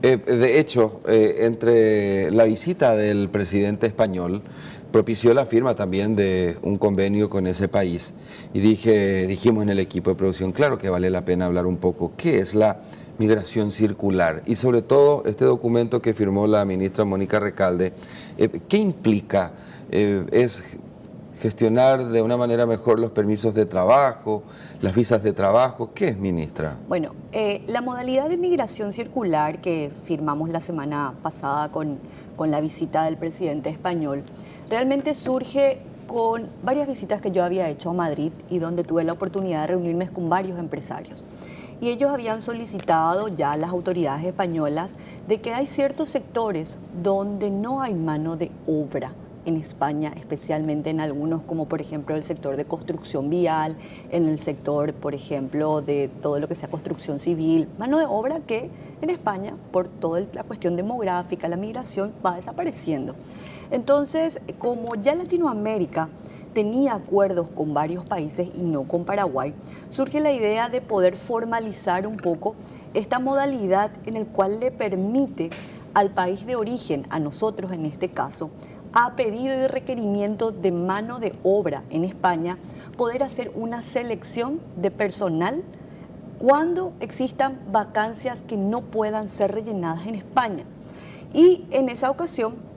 De hecho, entre la visita del presidente español, propició la firma también de un convenio con ese país. Y dijimos en el equipo de producción, claro que vale la pena hablar un poco qué es la migración circular y sobre todo este documento que firmó la ministra Mónica Recalde, ¿qué implica? ¿Es gestionar de una manera mejor los permisos de trabajo, las visas de trabajo? ¿Qué es, ministra? Bueno, la modalidad de migración circular que firmamos la semana pasada con la visita del presidente español, realmente surge con varias visitas que yo había hecho a Madrid y donde tuve la oportunidad de reunirme con varios empresarios. Y ellos habían solicitado ya a las autoridades españolas de que hay ciertos sectores donde no hay mano de obra en España, especialmente en algunos, como por ejemplo el sector de construcción vial, en el sector, por ejemplo, de todo lo que sea construcción civil, mano de obra que en España, por toda la cuestión demográfica, la migración, va desapareciendo. Entonces, como ya Latinoamérica tenía acuerdos con varios países y no con Paraguay, surge la idea de poder formalizar un poco esta modalidad en el cual le permite al país de origen, a nosotros en este caso, a pedido y requerimiento de mano de obra en España, poder hacer una selección de personal cuando existan vacancias que no puedan ser rellenadas en España. Y en esa ocasión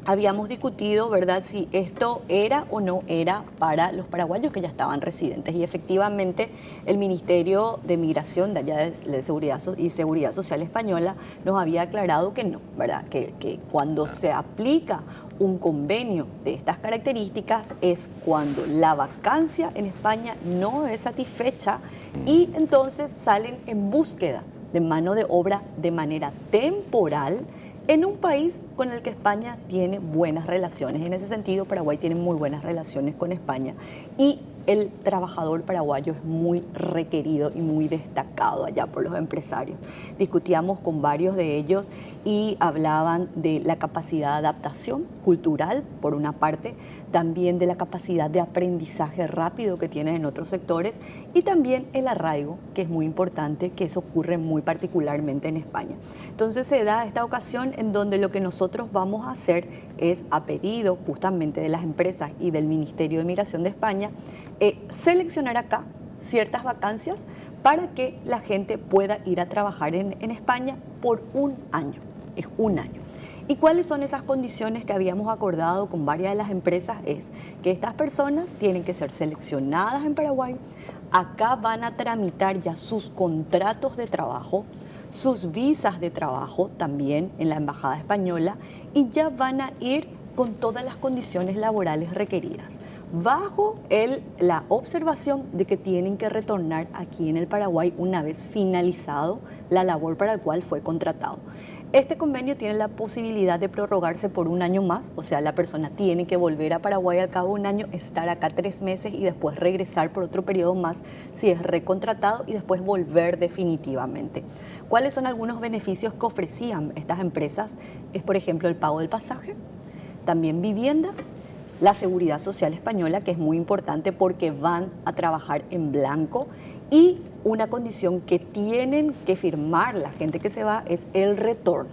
habíamos discutido, ¿verdad?, si esto era o no era para los paraguayos que ya estaban residentes. Y efectivamente el Ministerio de Migración de allá de Seguridad y Seguridad Social Española nos había aclarado que no, ¿verdad?, que cuando se aplica un convenio de estas características es cuando la vacancia en España no es satisfecha y entonces salen en búsqueda de mano de obra de manera temporal en un país con el que España tiene buenas relaciones. En ese sentido, Paraguay tiene muy buenas relaciones con España y el trabajador paraguayo es muy requerido y muy destacado allá por los empresarios. Discutíamos con varios de ellos y hablaban de la capacidad de adaptación cultural, por una parte, también de la capacidad de aprendizaje rápido que tienen en otros sectores y también el arraigo, que es muy importante, que eso ocurre muy particularmente en España. Entonces se da esta ocasión en donde lo que nosotros vamos a hacer es, a pedido justamente de las empresas y del Ministerio de Migración de España, seleccionar acá ciertas vacancias para que la gente pueda ir a trabajar en España por un año. Es un año. ¿Y cuáles son esas condiciones que habíamos acordado con varias de las empresas? Es que estas personas tienen que ser seleccionadas en Paraguay, acá van a tramitar ya sus contratos de trabajo, sus visas de trabajo también en la Embajada Española y ya van a ir con todas las condiciones laborales requeridas, bajo la observación de que tienen que retornar aquí en el Paraguay una vez finalizado la labor para la cual fue contratado. Este convenio tiene la posibilidad de prorrogarse por un año más, o sea, la persona tiene que volver a Paraguay al cabo de un año, estar acá 3 meses y después regresar por otro periodo más si es recontratado y después volver definitivamente. ¿Cuáles son algunos beneficios que ofrecían estas empresas? Es, por ejemplo, el pago del pasaje, también vivienda, la seguridad social española, que es muy importante porque van a trabajar en blanco, y una condición que tienen que firmar la gente que se va es el retorno,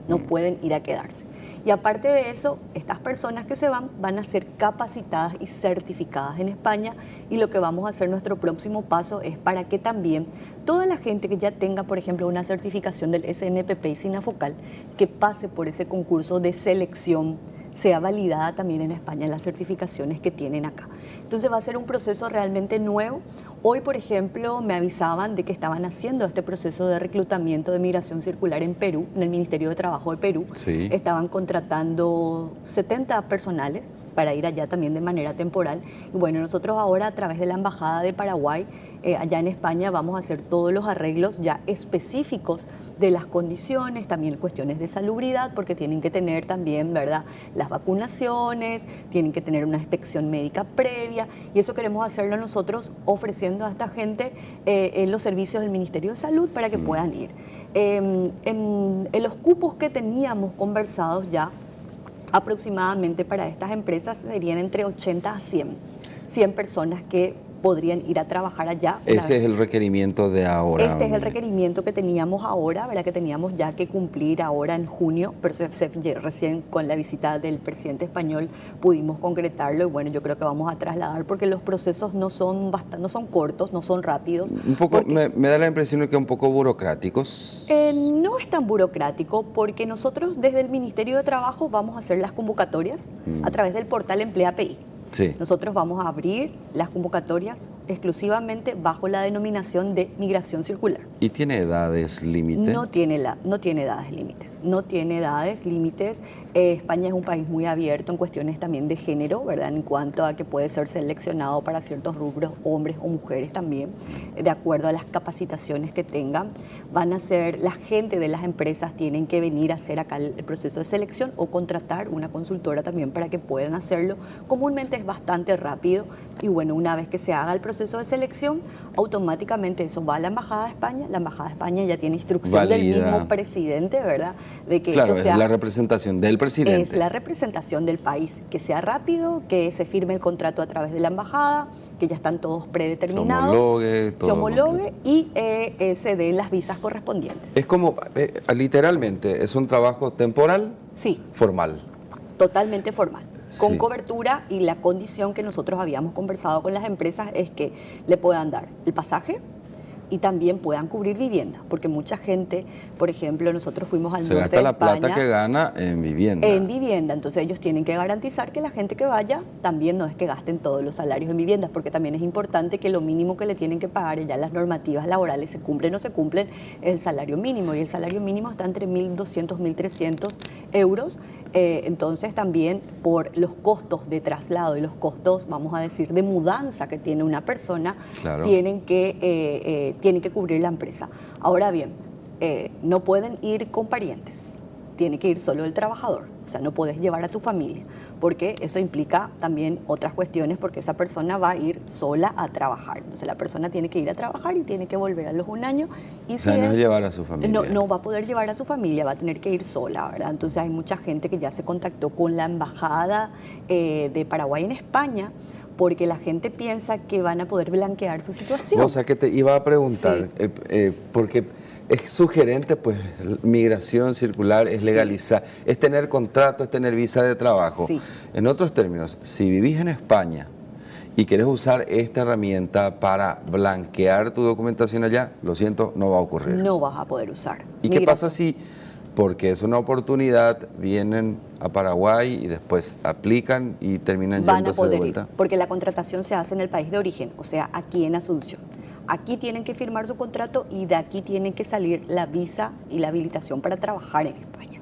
no pueden ir a quedarse. Y aparte de eso, estas personas que se van a ser capacitadas y certificadas en España, y lo que vamos a hacer, nuestro próximo paso es para que también toda la gente que ya tenga, por ejemplo, una certificación del SNPP y SINAFOCAL, que pase por ese concurso de selección, sea validada también en España las certificaciones que tienen acá. Entonces va a ser un proceso realmente nuevo. Hoy, por ejemplo, me avisaban de que estaban haciendo este proceso de reclutamiento de migración circular en Perú, en el Ministerio de Trabajo de Perú. Sí. Estaban contratando 70 personales para ir allá también de manera temporal. Y bueno, nosotros ahora a través de la Embajada de Paraguay, allá en España, vamos a hacer todos los arreglos ya específicos de las condiciones, también cuestiones de salubridad, porque tienen que tener también, ¿verdad?, las vacunaciones, tienen que tener una inspección médica previa, y eso queremos hacerlo nosotros ofreciendo a esta gente los servicios del Ministerio de Salud para que puedan ir. En los cupos que teníamos conversados ya, aproximadamente para estas empresas serían entre 80 a 100 personas que podrían ir a trabajar allá. Ese es el requerimiento de ahora. Este es el requerimiento que teníamos ahora, ¿verdad? Que teníamos ya que cumplir ahora en junio, pero recién con la visita del presidente español pudimos concretarlo y bueno, yo creo que vamos a trasladar porque los procesos no son cortos, no son rápidos. Un poco, me da la impresión de que un poco burocráticos. No es tan burocrático porque nosotros desde el Ministerio de Trabajo vamos a hacer las convocatorias a través del portal Emplea API. Sí. Nosotros vamos a abrir las convocatorias exclusivamente bajo la denominación de migración circular. ¿Y tiene edades límite? No tiene edades límites. No tiene edades límites. España es un país muy abierto en cuestiones también de género, ¿verdad? En cuanto a que puede ser seleccionado para ciertos rubros, hombres o mujeres también, de acuerdo a las capacitaciones que tengan. La gente de las empresas tienen que venir a hacer acá el proceso de selección o contratar una consultora también para que puedan hacerlo. Comúnmente es bastante rápido y bueno, una vez que se haga el proceso de selección, automáticamente eso va a la Embajada de España. La Embajada de España ya tiene instrucción del mismo presidente, ¿verdad? De que claro, esto sea, es la representación del presidente. Es la representación del país, que sea rápido, que se firme el contrato a través de la Embajada, que ya están todos predeterminados, se homologue y se den las visas correspondientes. Es como, literalmente, es un trabajo temporal, sí, formal. Totalmente formal. Con Sí. cobertura, y la condición que nosotros habíamos conversado con las empresas es que le puedan dar el pasaje y también puedan cubrir vivienda, porque mucha gente, por ejemplo, nosotros fuimos al Se norte gasta de la España plata que gana en vivienda. en vivienda, entonces ellos tienen que garantizar que la gente que vaya también no es que gasten todos los salarios en viviendas, porque también es importante que lo mínimo que le tienen que pagar, ya las normativas laborales se cumplen o no se cumplen, es el salario mínimo, y el salario mínimo está entre 1.200, 1.300 euros, entonces también por los costos de traslado y los costos, vamos a decir, de mudanza que tiene una persona, Claro. tienen que cubrir la empresa. Ahora bien, no pueden ir con parientes, tiene que ir solo el trabajador, o sea, no puedes llevar a tu familia, porque eso implica también otras cuestiones, porque esa persona va a ir sola a trabajar, entonces la persona tiene que ir a trabajar y tiene que volver a los 1 año. Y o sea, no es llevar a su familia. no va a poder llevar a su familia, va a tener que ir sola, ¿verdad? Entonces hay mucha gente que ya se contactó con la embajada de Paraguay en España, porque la gente piensa que van a poder blanquear su situación. O sea, que te iba a preguntar, porque es sugerente, pues, migración circular, es legalizar, es tener contrato, es tener visa de trabajo. Sí. En otros términos, si vivís en España y querés usar esta herramienta para blanquear tu documentación allá, lo siento, no va a ocurrir. No vas a poder usar. ¿Y qué pasa si, porque es una oportunidad, vienen a Paraguay y después aplican y terminan yéndose de vuelta? Porque la contratación se hace en el país de origen, o sea, aquí en Asunción. Aquí tienen que firmar su contrato y de aquí tienen que salir la visa y la habilitación para trabajar en España.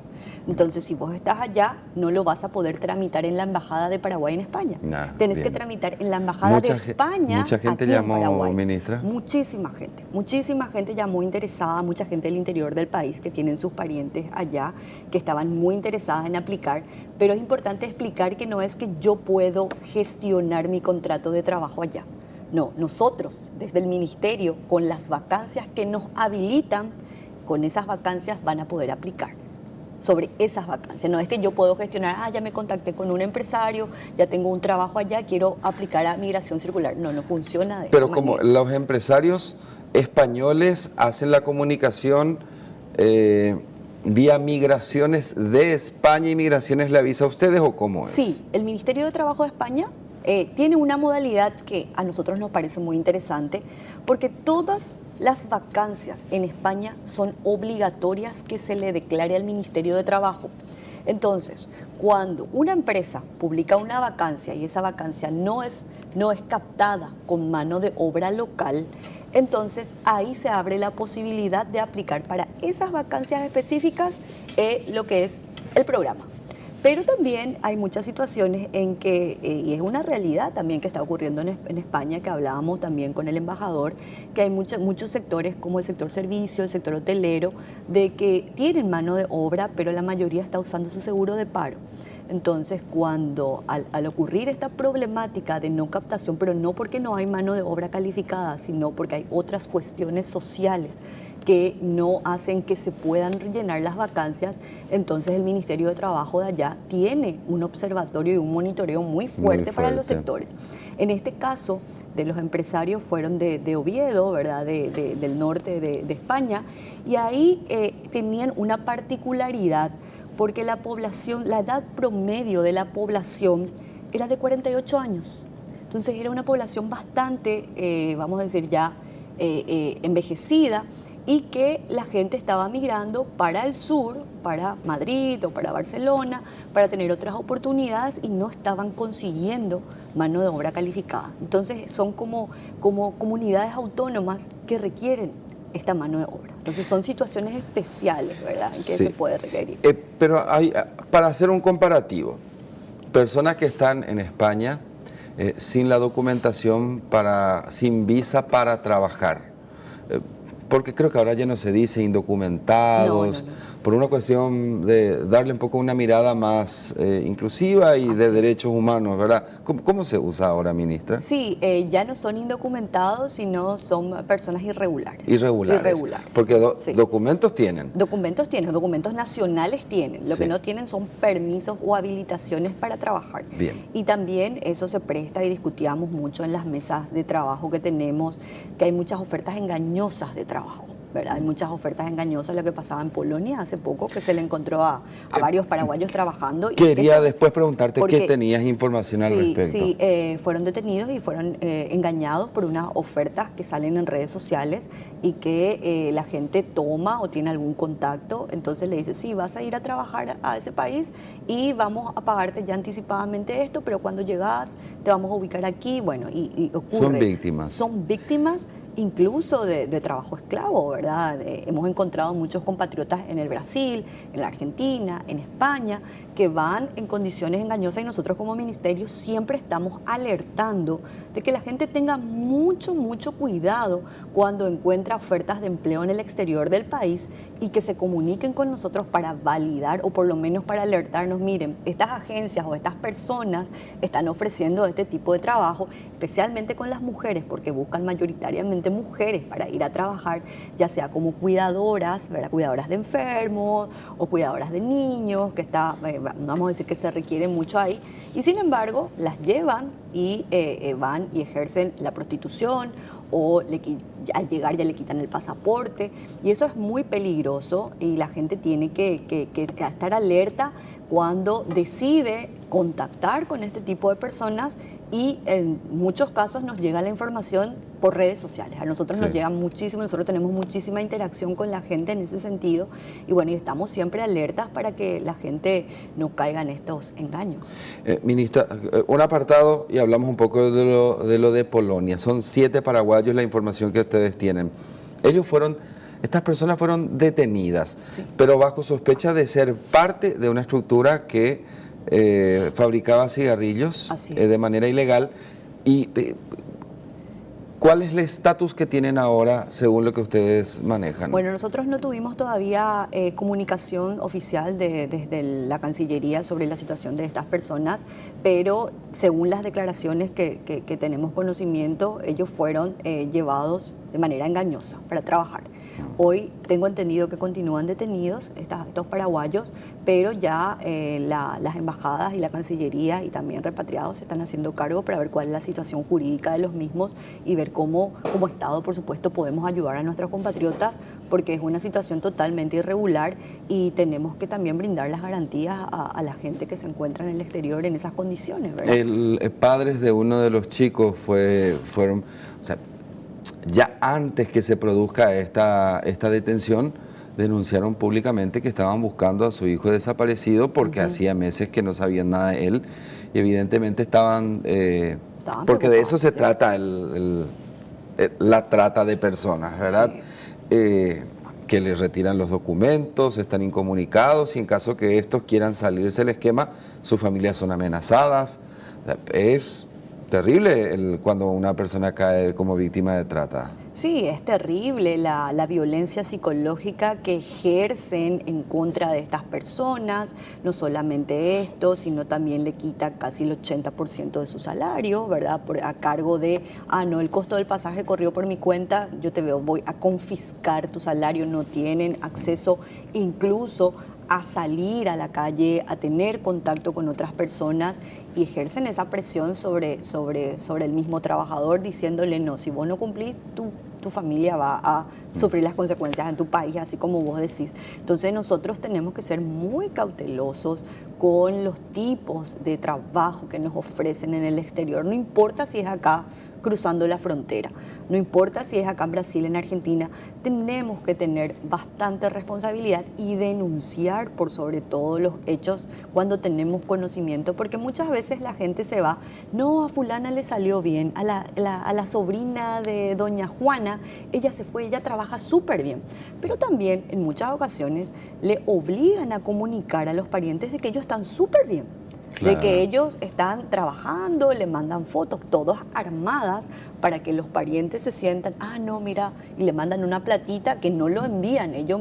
Entonces, si vos estás allá, no lo vas a poder tramitar en la Embajada de Paraguay en España. Tenés que tramitar en la Embajada de España. Mucha gente aquí en llamó, Paraguay. ministra. Muchísima gente llamó interesada, mucha gente del interior del país que tienen sus parientes allá, que estaban muy interesadas en aplicar, pero es importante explicar que no es que yo puedo gestionar mi contrato de trabajo allá. No, nosotros desde el ministerio, con las vacancias que nos habilitan, con esas vacancias van a poder aplicar sobre esas vacancias. No es que yo puedo gestionar, ya me contacté con un empresario, ya tengo un trabajo allá, quiero aplicar a migración circular. No funciona de Pero esa como manera. los empresarios españoles hacen la comunicación vía migraciones de España y migraciones le avisa a ustedes, ¿o cómo es? Sí, el Ministerio de Trabajo de España tiene una modalidad que a nosotros nos parece muy interesante, porque todas las vacancias en España son obligatorias que se le declare al Ministerio de Trabajo. Entonces, cuando una empresa publica una vacancia y esa vacancia no es captada con mano de obra local, entonces ahí se abre la posibilidad de aplicar para esas vacancias específicas lo que es el programa. Pero también hay muchas situaciones en que, y es una realidad también que está ocurriendo en España, que hablábamos también con el embajador, que hay muchos sectores como el sector servicio, el sector hotelero, de que tienen mano de obra, pero la mayoría está usando su seguro de paro. Entonces, cuando al ocurrir esta problemática de no captación, pero no porque no hay mano de obra calificada, sino porque hay otras cuestiones sociales que no hacen que se puedan rellenar las vacancias, entonces el Ministerio de Trabajo de allá tiene un observatorio y un monitoreo muy fuerte para los sectores. En este caso, de los empresarios fueron de Oviedo, ¿verdad? Del norte de España, y ahí tenían una particularidad, porque la población, la edad promedio de la población era de 48 años. Entonces era una población bastante, vamos a decir ya, envejecida, y que la gente estaba migrando para el sur, para Madrid o para Barcelona, para tener otras oportunidades y no estaban consiguiendo mano de obra calificada. Entonces son como comunidades autónomas que requieren esta mano de obra. Entonces son situaciones especiales, ¿verdad?, en que se puede requerir. Pero para hacer un comparativo, personas que están en España sin la documentación, sin visa para trabajar, porque creo que ahora ya no se dice indocumentados, por una cuestión de darle un poco una mirada más inclusiva y de derechos humanos, ¿verdad? ¿Cómo se usa ahora, ministra? Sí, ya no son indocumentados, sino son personas irregulares. Irregulares. Porque documentos tienen. Documentos tienen, documentos nacionales tienen. Lo que no tienen son permisos o habilitaciones para trabajar. Bien. Y también eso se presta y discutíamos mucho en las mesas de trabajo que tenemos, que hay muchas ofertas engañosas de trabajo, ¿verdad? Hay muchas ofertas engañosas, lo que pasaba en Polonia hace poco, que se le encontró a varios paraguayos trabajando. Quería después preguntarte qué tenías información al respecto. Sí, fueron detenidos y fueron engañados por unas ofertas que salen en redes sociales y que la gente toma o tiene algún contacto, entonces le dice, sí, vas a ir a trabajar a ese país y vamos a pagarte ya anticipadamente esto, pero cuando llegas te vamos a ubicar aquí, bueno, y ocurre. Son víctimas. Son víctimas incluso de trabajo esclavo, ¿verdad? Hemos encontrado muchos compatriotas en el Brasil, en la Argentina, en España, que van en condiciones engañosas y nosotros como ministerio siempre estamos alertando de que la gente tenga mucho cuidado cuando encuentra ofertas de empleo en el exterior del país y que se comuniquen con nosotros para validar o por lo menos para alertarnos, miren, estas agencias o estas personas están ofreciendo este tipo de trabajo, especialmente con las mujeres, porque buscan mayoritariamente mujeres para ir a trabajar, ya sea como cuidadoras, ¿verdad? Cuidadoras de enfermos o cuidadoras de niños, que vamos a decir que se requiere mucho ahí, y sin embargo las llevan y van y ejercen la prostitución o al llegar ya le quitan el pasaporte, y eso es muy peligroso y la gente tiene que estar alerta cuando decide contactar con este tipo de personas, y en muchos casos nos llega la información por redes sociales. A nosotros nos llega muchísimo, nosotros tenemos muchísima interacción con la gente en ese sentido, y bueno, y estamos siempre alertas para que la gente no caiga en estos engaños. Ministra, un apartado y hablamos un poco de lo de Polonia. Son 7 paraguayos la información que ustedes tienen. Estas personas fueron detenidas, pero bajo sospecha de ser parte de una estructura que fabricaba cigarrillos de manera ilegal. Y ¿cuál es el estatus que tienen ahora según lo que ustedes manejan? Bueno, nosotros no tuvimos todavía comunicación oficial desde la Cancillería sobre la situación de estas personas, pero según las declaraciones que tenemos conocimiento, ellos fueron llevados de manera engañosa para trabajar. Hoy tengo entendido que continúan detenidos estos paraguayos, pero ya las embajadas y la Cancillería y también repatriados se están haciendo cargo para ver cuál es la situación jurídica de los mismos y ver cómo como Estado, por supuesto, podemos ayudar a nuestros compatriotas, porque es una situación totalmente irregular y tenemos que también brindar las garantías a la gente que se encuentra en el exterior en esas condiciones, ¿verdad? Padres de uno de los chicos fueron... O sea, ya antes que se produzca esta detención, denunciaron públicamente que estaban buscando a su hijo desaparecido porque hacía meses que no sabían nada de él, y evidentemente estaban porque de eso se trata la trata de personas, ¿verdad? Sí. Que les retiran los documentos, están incomunicados, y en caso que estos quieran salirse del esquema, sus familias son amenazadas. Es terrible cuando una persona cae como víctima de trata. Sí, es terrible la violencia psicológica que ejercen en contra de estas personas. No solamente esto, sino también le quita casi el 80% de su salario, ¿verdad? A cargo de, no, el costo del pasaje corrió por mi cuenta, yo te veo, voy a confiscar tu salario. No tienen acceso incluso a salir a la calle, a tener contacto con otras personas, y ejercen esa presión sobre el mismo trabajador, diciéndole, no, si vos no cumplís, tu familia va a sufrir las consecuencias en tu país, así como vos decís. Entonces nosotros tenemos que ser muy cautelosos con los tipos de trabajo que nos ofrecen en el exterior. No importa si es acá cruzando la frontera, no importa si es acá en Brasil, en Argentina, tenemos que tener bastante responsabilidad y denunciar por sobre todo los hechos cuando tenemos conocimiento, porque muchas veces la gente se va, no, a fulana le salió bien, a la sobrina de doña Juana, ella se fue, ella trabaja súper bien, pero también en muchas ocasiones le obligan a comunicar a los parientes de que ellos están súper bien. Claro. De que ellos están trabajando, le mandan fotos, todas armadas, para que los parientes se sientan, no, mira, y le mandan una platita que no lo envían ellos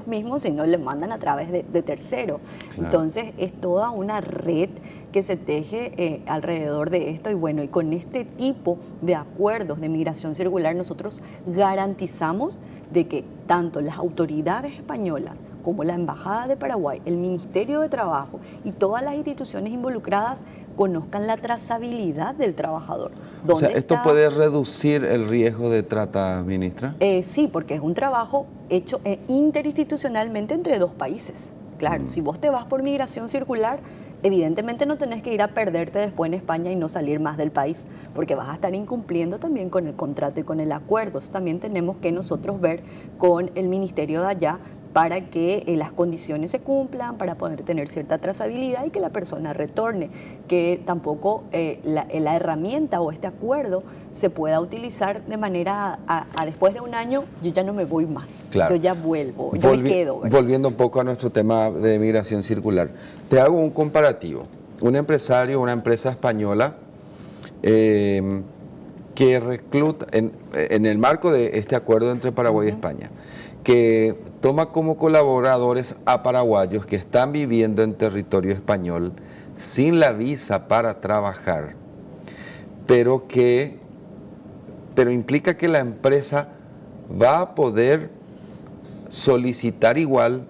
mismos, sino le mandan a través de terceros. Claro. Entonces es toda una red que se teje alrededor de esto, y bueno, y con este tipo de acuerdos de migración circular nosotros garantizamos de que tanto las autoridades españolas como la Embajada de Paraguay, el Ministerio de Trabajo y todas las instituciones involucradas conozcan la trazabilidad del trabajador. O sea, ¿esto puede reducir el riesgo de trata, ministra? Sí, porque es un trabajo hecho interinstitucionalmente entre dos países. Claro, si vos te vas por migración circular, evidentemente no tenés que ir a perderte después en España y no salir más del país, porque vas a estar incumpliendo también con el contrato y con el acuerdo. Eso también tenemos que nosotros ver con el ministerio de allá, para que las condiciones se cumplan, para poder tener cierta trazabilidad y que la persona retorne, que tampoco la herramienta o este acuerdo se pueda utilizar de manera a después de un año, yo ya no me voy más, claro. Yo ya vuelvo, yo me quedo, ¿verdad? Volviendo un poco a nuestro tema de migración circular, te hago un comparativo. Un empresario, una empresa española que recluta, en el marco de este acuerdo entre Paraguay y España, que toma como colaboradores a paraguayos que están viviendo en territorio español sin la visa para trabajar, pero implica que la empresa va a poder solicitar igual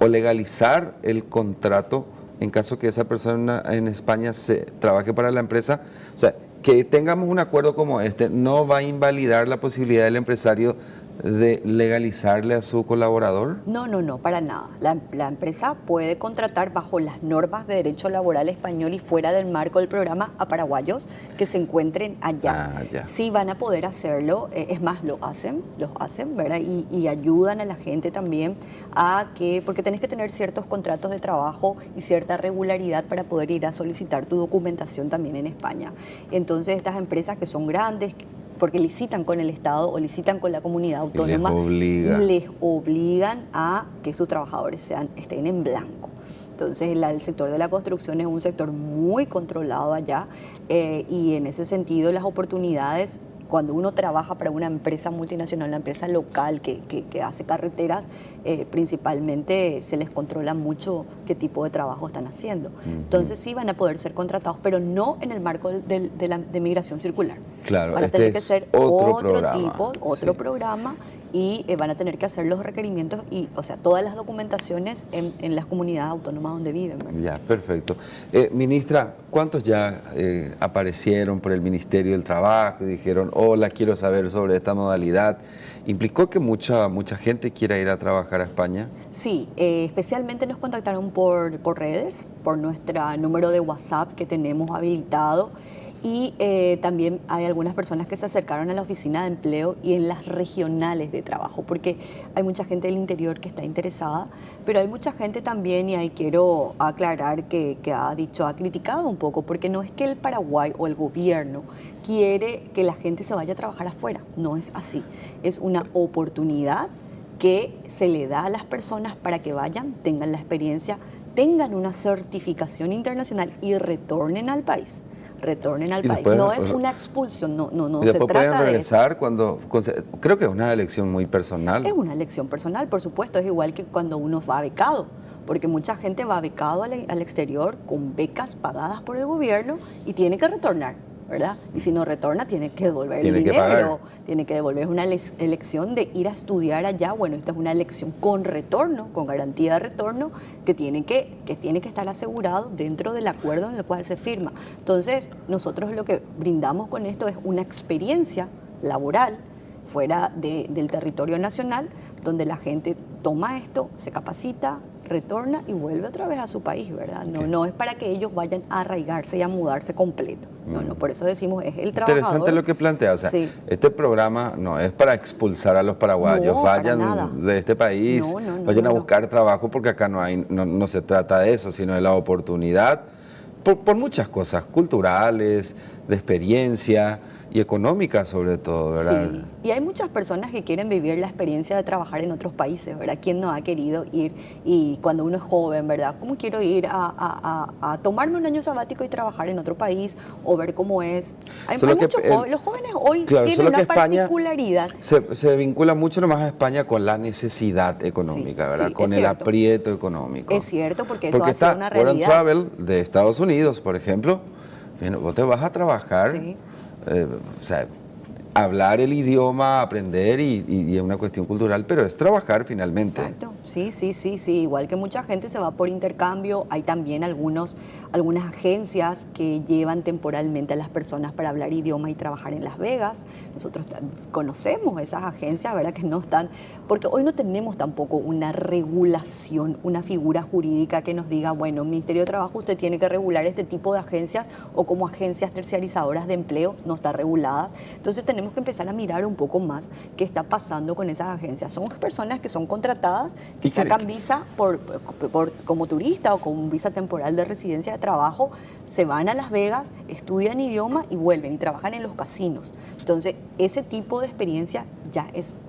o legalizar el contrato en caso que esa persona en España trabaje para la empresa. O sea, que tengamos un acuerdo como este no va a invalidar la posibilidad del empresario de legalizarle a su colaborador. No, para nada. La empresa puede contratar bajo las normas de derecho laboral español y fuera del marco del programa a paraguayos que se encuentren allá. Sí van a poder hacerlo, es más, los hacen, ¿verdad? Y ayudan a la gente también porque tenés que tener ciertos contratos de trabajo y cierta regularidad para poder ir a solicitar tu documentación también en España. Entonces estas empresas que son grandes, porque licitan con el Estado o licitan con la comunidad autónoma, les obligan a que sus trabajadores estén en blanco. Entonces el sector de la construcción es un sector muy controlado allá, y en ese sentido las oportunidades, cuando uno trabaja para una empresa multinacional, una empresa local que hace carreteras, principalmente se les controla mucho qué tipo de trabajo están haciendo. Entonces sí van a poder ser contratados, pero no en el marco de migración circular. Claro, van a tener que ser otro programa, y van a tener que hacer los requerimientos y, o sea, todas las documentaciones en las comunidades autónomas donde viven, ¿verdad? Ya, perfecto. Ministra, ¿cuántos ya aparecieron por el Ministerio del Trabajo y dijeron, hola, quiero saber sobre esta modalidad? ¿Implicó que mucha gente quiera ir a trabajar a España? Sí, especialmente nos contactaron por redes, por nuestro número de WhatsApp que tenemos habilitado. Y también hay algunas personas que se acercaron a la oficina de empleo y en las regionales de trabajo, porque hay mucha gente del interior que está interesada, pero hay mucha gente también, y ahí quiero aclarar que ha criticado un poco, porque no es que el Paraguay o el gobierno quiere que la gente se vaya a trabajar afuera, no es así, es una oportunidad que se le da a las personas para que vayan, tengan la experiencia, tengan una certificación internacional y retornen al país. retornen al Y país. después- No es una expulsión, no Y se después pueden trata de eso. regresar creo que es una elección muy personal. Es una elección personal, por supuesto, es igual que cuando uno va becado, porque mucha gente va becado al exterior con becas pagadas por el gobierno y tiene que retornar, ¿verdad? Y si no retorna, tiene que devolver Tiene el que dinero, pagar. tiene que devolver. Es una elección de ir a estudiar allá. Bueno, esta es una elección con retorno, con garantía de retorno, que tiene que estar asegurado dentro del acuerdo en el cual se firma. Entonces, nosotros lo que brindamos con esto es una experiencia laboral fuera del territorio nacional, donde la gente toma esto, se capacita, retorna y vuelve otra vez a su país, ¿verdad? No es para que ellos vayan a arraigarse y a mudarse completo. No, por eso decimos, es el trabajador. Interesante lo que plantea, o sea, Sí. este programa no es para expulsar a los paraguayos, No, para nada. vayan de este país, No, vayan a no. buscar trabajo, porque acá no se trata de eso, sino de la oportunidad, por muchas cosas, culturales, de experiencia y económicas sobre todo, ¿verdad? Sí, y hay muchas personas que quieren vivir la experiencia de trabajar en otros países, ¿verdad? ¿Quién no ha querido ir? Y cuando uno es joven, ¿verdad? ¿Cómo quiero ir a tomarme un año sabático y trabajar en otro país o ver cómo es? Hay Solo que muchos los jóvenes hoy claro, tienen solo una que España particularidad. se vincula mucho nomás a España con la necesidad económica, Sí, ¿verdad? sí, Con es el cierto. aprieto económico. Es cierto, porque eso Porque ha sido está una Work and realidad. Travel de Estados Unidos, por ejemplo. Bueno, vos te vas a trabajar, Sí. o sea, hablar el idioma, aprender y es una cuestión cultural, pero es trabajar finalmente. Exacto, sí, igual que mucha gente se va por intercambio, hay también algunas agencias que llevan temporalmente a las personas para hablar idioma y trabajar en Las Vegas. Nosotros conocemos esas agencias, ¿verdad? Que no están, porque hoy no tenemos tampoco una regulación, una figura jurídica que nos diga, bueno, Ministerio de Trabajo, usted tiene que regular este tipo de agencias, o como agencias terciarizadoras de empleo, no está regulada. Entonces tenemos que empezar a mirar un poco más qué está pasando con esas agencias. Son personas que son contratadas, que ¿Y qué- sacan visa como turista o con visa temporal de residencia de trabajo, se van a Las Vegas, estudian idioma y vuelven y trabajan en los casinos. Entonces, ese tipo de experiencia ya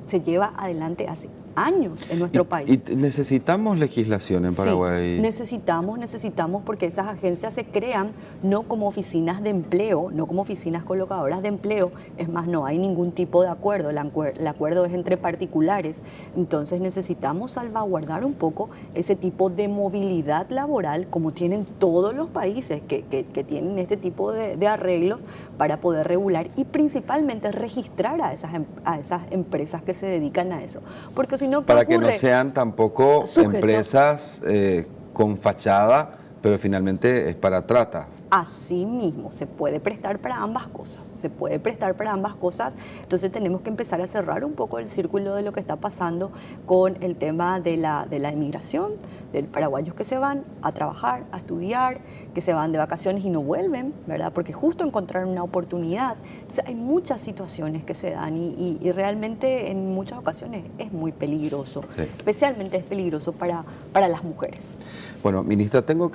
se lleva adelante hace años en nuestro país. Y necesitamos legislación en Paraguay. Sí, necesitamos porque esas agencias se crean no como oficinas de empleo, no como oficinas colocadoras de empleo. Es más, no hay ningún tipo de acuerdo. El acuerdo es entre particulares. Entonces necesitamos salvaguardar un poco ese tipo de movilidad laboral, como tienen todos los países que tienen este tipo de arreglos, para poder regular y principalmente registrar a esas empresas que se dedican a eso. Porque si no, ¿qué Para que no ocurre? sean tampoco Sujetos. empresas con fachada, pero finalmente es para trata. Así mismo, se puede prestar para ambas cosas, entonces tenemos que empezar a cerrar un poco el círculo de lo que está pasando con el tema de la inmigración, de paraguayos que se van a trabajar, a estudiar, que se van de vacaciones y no vuelven, ¿verdad? Porque justo encontraron una oportunidad. Entonces hay muchas situaciones que se dan y realmente en muchas ocasiones es muy peligroso, Sí. especialmente es peligroso para las mujeres. Bueno, ministra, tengo que